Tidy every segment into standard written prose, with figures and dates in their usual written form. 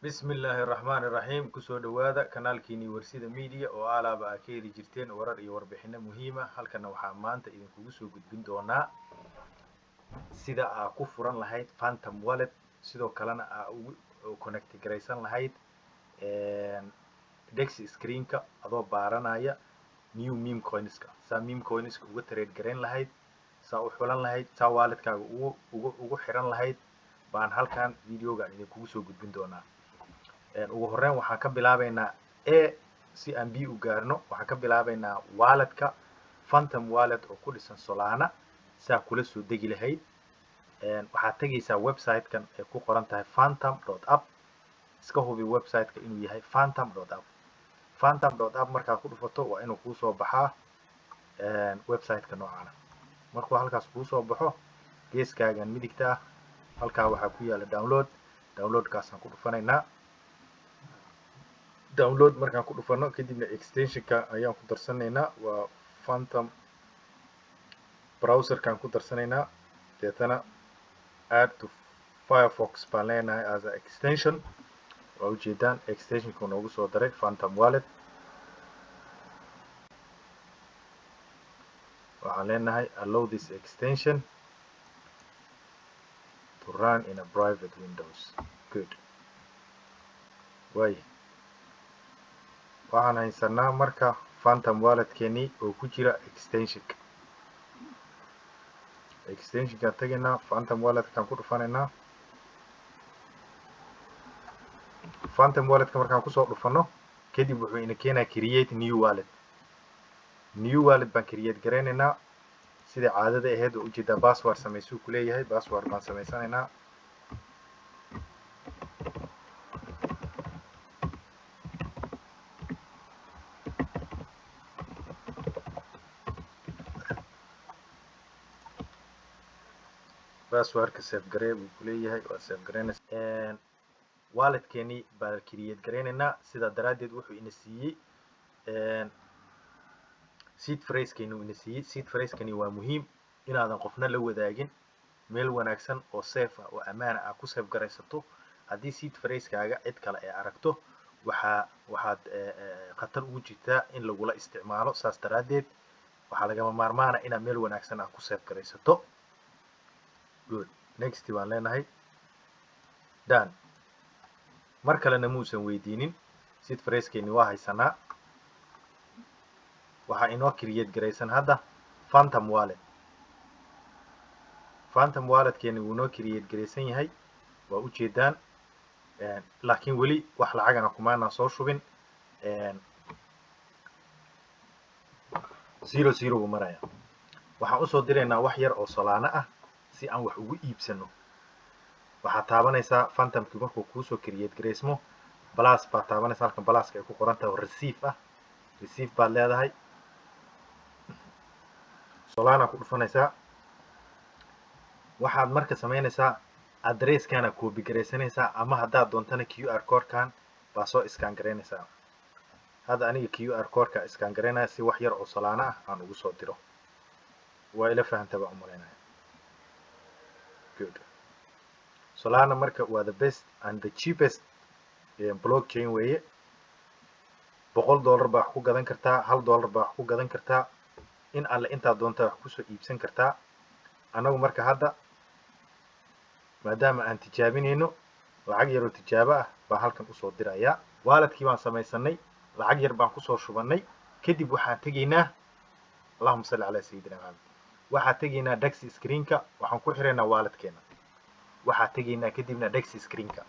بسم الله الرحمن الرحيم كسو دوادا kanaalkiini warsida media oo alaaba ka heli jirteen warar iyo warbixino muhiim ah halkana waxa maanta idinkugu soo gudbin doonaa sida aad ku furan lahayd Phantom Wallet sidoo kalena aad ugu connect gareysan lahayd Dex screen-ka adoo baaranaya new meme coins-ka saa meme coins-ka uga trade gareyn lahayd saa u xulan lahayd saa wallet-kaaga ugu xiran lahayd baan halkan video-ga idinkugu soo gudbin doonaa ugu horreyn waxaan ka bilaabaynaa si aan B u gaarno waxaan ka bilaabaynaa wallet-ka Phantom Wallet oo ku dhisan Solana saa kula soo degi lahayd waxaad tagaysaa website-kan ay ku qoran tahay phantom.app iska hubi website-ka inuu yahay phantom.app phantom.app markaad ku dhufato waa inuu kuu soo baxaa website-ka noocan markuu halkaas kuu soo baxo geeskaagan midigta ah halkaa waxaa ku yaala download-kaasaan ku dhufanaynaa download markaan ku dhufano kadibna extension-ka ayaan ku darsanaynaa waa Phantom browser-kaan ku darsanaynaa deetana add to Firefox baan leenahay as a extension waa ujeedaan extension-ka noogu soo daray Phantom Wallet waxaan leenahay allow this extension to run in a private windows good way waxaan haysanaa marka Phantom Wallet-keeni oo ku jira extension-ka tagaynaa Phantom Wallet-kaan ku dhufanaynaa Phantom Wallet-ka markaan ku soo dhufano kadib wuxuu ina keenaa create new wallet baan create gareynaynaa sida caadada ahayd oo ujeedaa password samaysuu ku leeyahay password baan samaysanaynaa password-ka save garee buu ku leeyahay waa save gareynaysaa wallet-keeni baan create gareynaynaa sidaa daraadeed wuxuu ina siiyey seed phrase-keeni uu ina siiyey seed phrase-keeni waa muhiim inaadan qofna la wadaagin meel wanaagsan oo safe ah oo ammaan ah ku save gareysato haddii seed phrase-kaaga cid kale ay aragto waxaad khatar ugu jirtaa in lagula isticmaalo saas daraadeed waxaa lagama maarmaana inaad meel wanaagsan ah ku save gareysato good next baan leenahay done mar kalena muusan weydiinin seed phrase-keeni waa haysanaa waxaa inoo create gareysan hadda Phantom Wallet-keeni wuu inoo create gareysan yahay waa ujeedaan laakiin weli wax lacagana kumaanaan soo shubin 00 buu maraya waxaan usoo diraynaa wax yar oo Solana ah si aan wax ugu iibsano waxaad taabanaysaa Phantom-kii markuu kuusoo create gareysmo plus baad taabanaysaa halkan pluska ay ku qoran tahay oo receive baad leedahay Solana ku dhufanaysaa waxaad marka samaynaysaa address-kana copy gareysanaysaa ama haddaad doontana QR code-kan baa soo scan gareynaysaa hadda aniga QR code-ka scan gareynaya si wax yar oo Solana ah aan ugu soo diro waa ila fahantay baan u malaynaya good Solana marka waa the best and the cheapest blockchain weeye $100 baa wax ku gadan kartaa $1 baa wax ku gadan kartaa in alle intaad doontaa wax kusoo iibsan kartaa anagu marka hadda maadaama aan tijaabinayno lacag yaroo tijaabo ah baan halkan usoo dirayaa wallet-kii baan samaysanay lacag yar baan kusoo shubannay kadib waxaan tegaynaa allahumma salli calaa sayyidina maxamed waxaan tegaynaa Dex screen-ka waxaan ku xiraynaa wallet-keena waxaan tegaynaa kadibna Dex screen-ka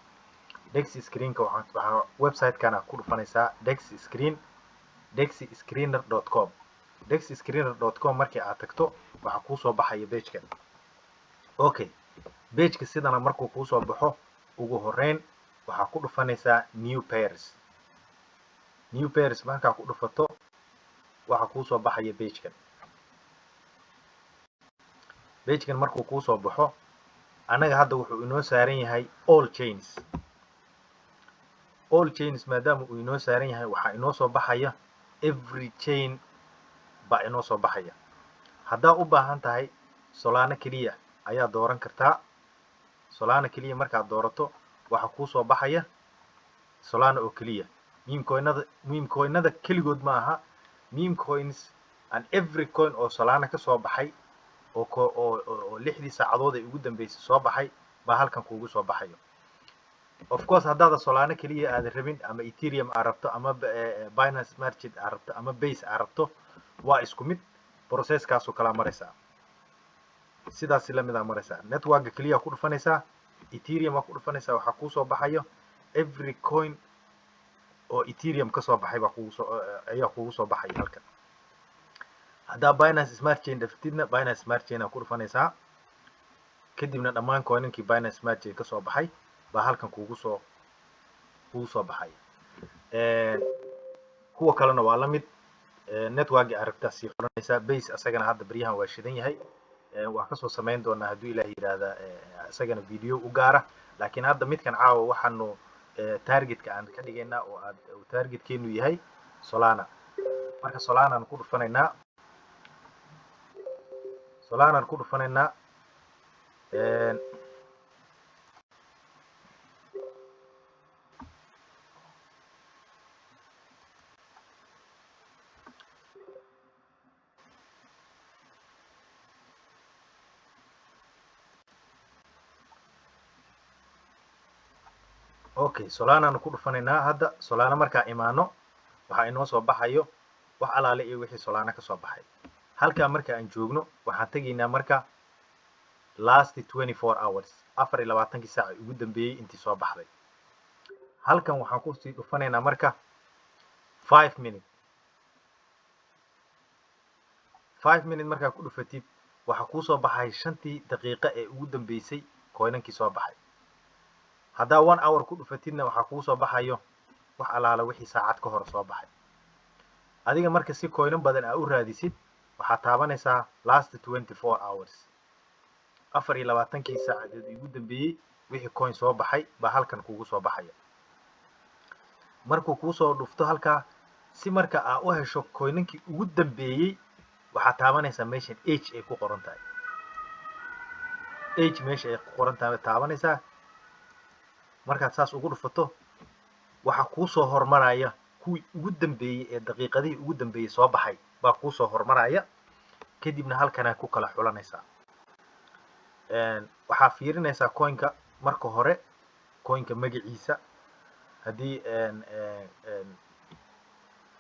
waxaa website-kana ku dhufanaysaa dexscreener.com dexscreener.com markii aad tagto waxaa kuu soo baxaya page-kan okay page-ka sidana markuu kuu soo baxo ugu horreyn waxaa ku dhufanaysaa new pairs markaa ku dhufato waxaa kuu soo baxaya page-kan markuu kuu soo baxo anaga hadda wuxuu inoo saaran yahay all chains maadaama uu inoo saaran yahay waxaa inoo soo baxaya every chain baa inoo soo baxaya haddaa u baahan tahay Solana keliya ayaa dooran kartaa Solana keliya markaad doorato waxa kuu soo baxaya Solana oo keliya. meme coinada keligood ma aha. meme coins and every coin oo Solana ka soo baxay oo 6 saacadood ay ugu dambeysay soo baxay baa halkan kuugu soo baxayo. Of course haddaad Solana keliya aad rabin ama Ethereum aad rabto ama Binance Smart Chain aad rabto ama Base aad rabto waa isku mid processkaas oo kala maraysa. sidaas la mid ah maraysa. Network keliya ku dhufanaysa, Ethereum ku dhufanaysa, waxa ku soo baxayo every coin oo Ethereum ka soo baxay baa kuugu soo baxay halkan. haddaa Binance Smart Chain dhaftidna Binance Smart Chain ku dhufanaysaa, kadibna dhammaan coininkii Binance Smart Chain ka soo baxay baa halkan kuugu soo baxay. kuwa kalena waa la mid. network aragtaa sii furanaysaa. Base asagana hadda baryahan waa shidan yahay. waan kasoo samayn doonaa hadduu Ilaahay yiraahdo asagana video u gaara. laakiin hadda midkan caawa waxaanu targetka aan ka dhigaynaa oo targetkeenu yahay Solana. marka Solana aan ku dhufanaynaa. Okay, Solana aan ku dhufanaynaa hadda. Solana markaa imaano waxa inoo soo baxayo wax alaale iyo wixii Solana ka soo baxay. halka marka aan joogno waxaan tagaynaa marka last 24 hours 24 saac ugu dambeeyay intii soo baxday. halkan waxaan ku sii dhufanaynaa marka 5 minutes. 5 minutes markaa ku dhufatid waxa ku soo baxay 5 daqiiqo ee ugu dambeysay coinankii soo baxay. haddaa 1 hour ku dhufatidna waxa ku soo baxayo wax alaala wixii saacad ka hor soo baxay. adiga marka si coinan badan aad u raadisid waxaad taabanaysaa last 24 hours 24 saacadood ugu dambeeyay wixii coin soo baxay baa halkan kuugu soo baxaya. markuu kuu soo dhufto halkaa si marka aad u hesho coinankii ugu dambeeyay waxaad taabanaysaa meeshan age ay ku qoran tahay. age meesha ay ku qoran tahay taabanaysaa. markaad saas ugu dhufato waxa kuu soo hormaraya kuwii ugu dambeeyay ee daqiiqadii ugu dambeeyay soo baxay baa kuu soo hormaraya. kadibna halkan ku kala xulanaysaa. waxaa fiirinaysaa coinka marka hore coinka magaciisa. haddii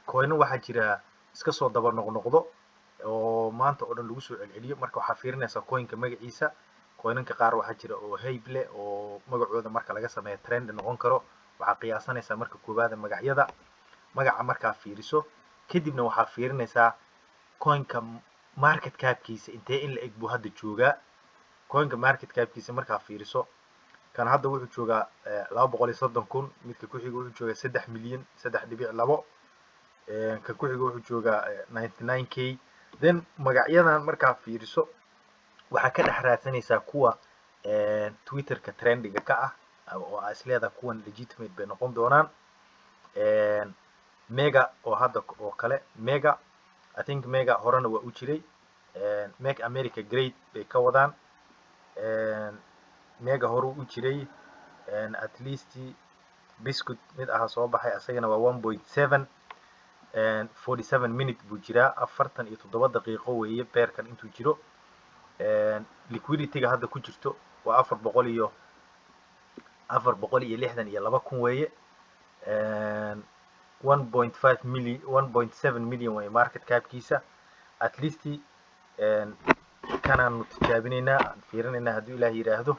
coin waxaa jira iska soo daba noqnoqdo oo maanta oo dhan lagu soo celceliyo. marka waxaa fiirinaysaa coinka magaciisa. coinanka qaar waxaa jira oo hype leh oo magacooda marka laga sameeyo trend noqon karo. waxaa qiyaasanaysaa marka koowaad magaca markaa fiiriso. kadibna waxaa fiirinaysaa coinka market capkiisa intee in la eg buu hadda joogaa. coinka market capkiisa markaa fiiriso kan hadda wuxuu joogaa 230,000. midka ku xiga wuxuu joogaa 3 milyan 3.2. kan ku xiga wuxuu joogaa 99k. then magacyadan markaa fiiriso waxaa ka dhex raadsanaysaa kuwa Twitterka trendiga ka ah oo aad isleedahay kuwan legitimate bay noqon doonaan. Mega oo hadda oo kale Mega I think Mega horena waa u jiray. Make America Great bay ka wadaan. Mega hore u jiray at least biscuit mid aha soo baxay asagana waa 1.7 47 minutes buu jiraa. 47 daqiiqo weeye beerkan intuu jiro. liquidity-ga hadda ku jirto waa 462 weeye. 1.5 million 1.7 million way market capkiisa. at least kanaan tijaabinaynaa aan fiirinaynaa haddii Ilaahay yiraahdo.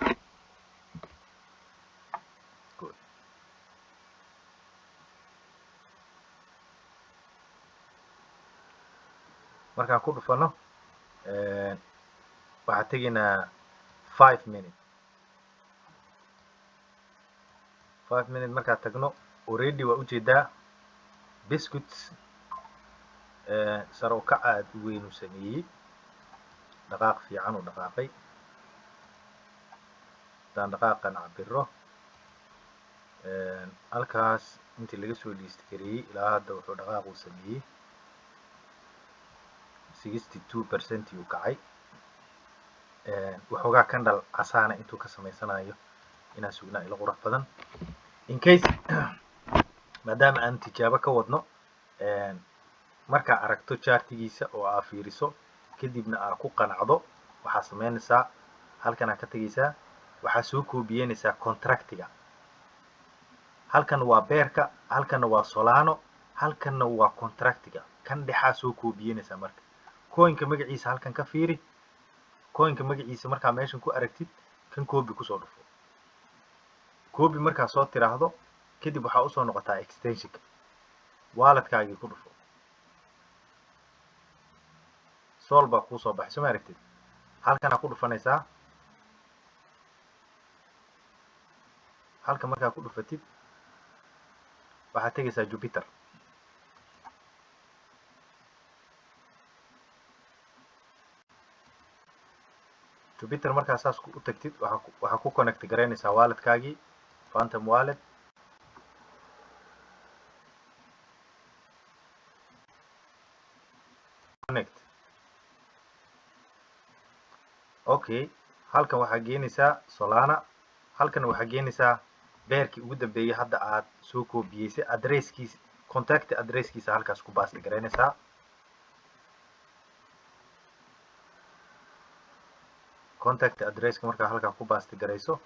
markaan ku dhufano waxaa tegaynaa 5 minutes. 5 minutes markaa tagno already waa ujeedaa biscuits sare u kac aad u weyn u sameeyey. dhaqaaq fiican u dhaqaaqay. hadaan dhaqaaqan cabiro halkaas intii laga soo liist gareeyey ilaa hadda wuxuu dhaqaaq u sameeyey 62% uu kacay. waxoogaa candle casaana intuu ka samaysanayo inaan sugnaa ila qurux badan. in case maadaama aan tijaabo ka wadno markaa aragto chartigiisa oo aa fiiriso kadibna aa ku qanacdo waxaa samaynaysaa halkan aa ka tegaysaa waxaa soo koobiyeynaysaa contractiga halkan waa beerka halkanna waa solano halkanna waa contractiga kan dhexaa soo koobiyeynaysaa marka coinka magaciisa halkan ka fiiri coinka magaciisa markaa meeshan ku aragtid kan copy kusoo dhufo copy markaa soo tiraahdo kadib waxaa usoo noqotaa extensionka walletkaagii ku dhufo sol baa kuusoo baxay soo ma aragtid halkanaa ku dhufanaysaa halka markaa ku dhufatid waxaad tegaysaa Jupiter Jupiter markaa saas u tagtid waxaa ku connect garaynaysaa walletkaagii Phantom wallet connect okay halkan waxaa geenaysaa Solana halkan waxaa geenaysaa beerkii ugu dambeeyay hadda aad soo koobiyeysay addresskiisa contact addresskiisa halkaas ku baasti garaynaysaa contact addresska markaa halkaa ku baasti garayso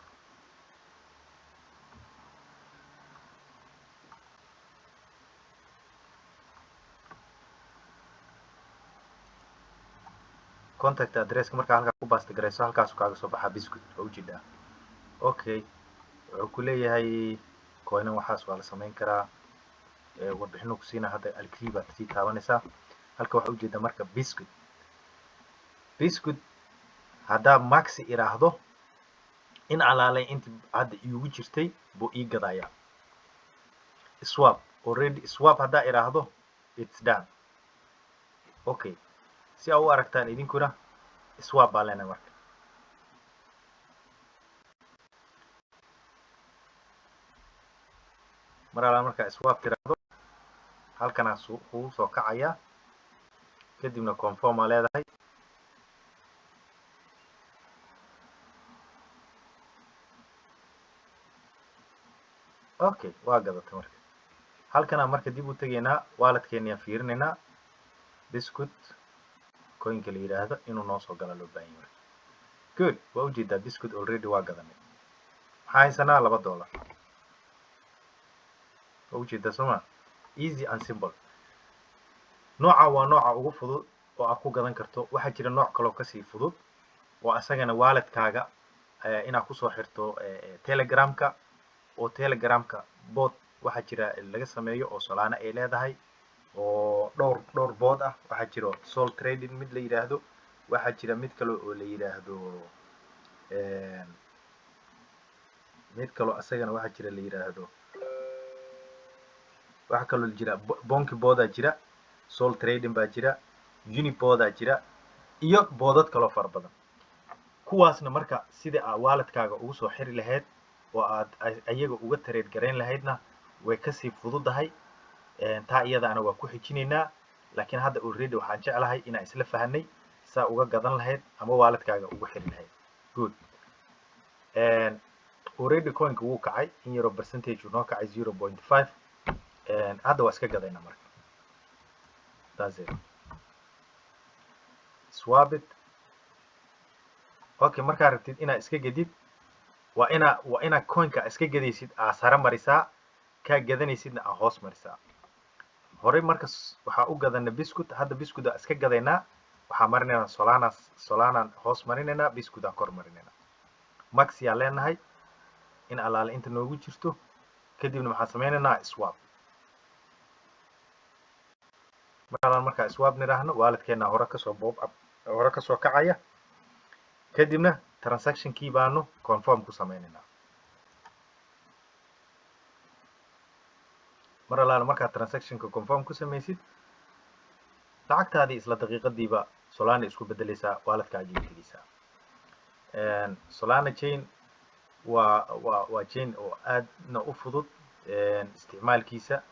contact addresska markaa halkaa ku baasti garayso halkaas kaaga soo baxaa biscuit oo ujeedaa okay wuxuu ku leeyahay coinan waxaas waa la samayn karaa warbixino ku siina hadda alkii baad sii taabanaysaa halka waxaa ujeedaa marka biscuit haddaa maxi iraahdo in alaalay intii hadda iigu jirtay buu ii gadayaa swap already swap haddaa iraahdo it's done okay si aa u aragtaan idinkuna swap baa leenahay marka mar alaa markaa swap tiraahdo halkanaa kugu soo kacaya kadibna confirm aa leedahay okay waa gadatay marka halkanaa marka dib u tegaynaa walletkeennii aan fiirinaynaa biscuit coinka la yidhaahdo inuu noo soo gala loo baahan yahay good waa ujeedaa biscuit already waa gadanay maxaa haysanaa $2 waa ujeedaa sooma easy and simple nooca waa nooca ugu fudud oo aad ku gadan karto waxaa jira nooc kaloo kasii fudud oo asagana walletkaaga inaad kusoo xirto telegramka oo telegramka bot waxaa jira laga sameeyo oo Solana ay leedahay oo dhowr bood ah waxaa jiro Sol Trading mid la yiraahdo waxaa jira mid kale oo la yiraahdo mid kale asagana waxaa jira la yiraahdo waxa kale oo jira Bonki booda jira Sol Trading baa jira Unibooda jira iyo boodad kale oo fara badan kuwaasna marka sida aad walletkaaga ugu soo xiri lahayd oo aad ayaga uga trade garayn lahaydna way kasii fududahay taa iyadaana waa ku xijinaynaa laakiin hadda already waxaan jeclahay inaan isla fahanay saa uga gadan lahayd ama walletkaaga ugu xiri lahayd good already coinka wuu kacay in yaro percentage noo kacay 0.5 hadda waa iska gadayna marka that's it swap it okay markaa rabtid inaad iska gadid waa inaa coinka iska gadaysid aa sare marisaa kaa gadanaysidna aa hoos marisaa horey markas waxaa u gadana biscuit hadda biscuit aa iska gadaynaa waxaa marinaynaa Solana hoos marinaynaa biscuit aa kor marinaynaa maxi aa leenahay in alaale inta noogu jirto kadibna waxaan samaynaynaa swap markaa swap niraahno walletkeena hore kasoo kacaya kadibna transaction kii baanu confirm ku sameynaynaa mar alaala markaa transactionka confirm ku samaysid lacagtaadii isla daqiiqadiiba Solana isku bedelaysaa walletkaaga tegaysaa Solana chain waa chain oo aadna u fudud isticmaalkiisa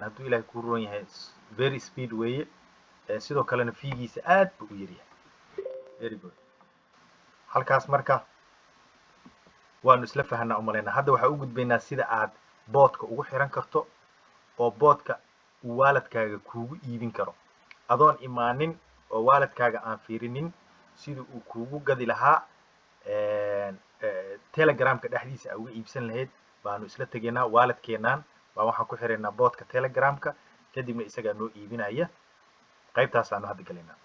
hadduu ilaahay ku roon yahay very speed weeye sidoo kalena fiigiisa aad buu u yaryahay very good halkaas marka waanu isla fahanaa umaleynaa hadda waxaa u gudbaynaa sida aad boodka ugu xiran karto oo boodka uu waaladkaaga kuugu iibin karo adoon imaanin oo waaladkaaga aan fiirinin sidii uu kuugu gadi lahaa telegramka dhexdiisa aa uga iibsan lahayd baanu isla tegaynaa waaladkeenaan baa waxaan ku xiraynaa boodka telegramka kadibna isagaa noo iibinaya qaybtaasaanu hadda galaynaa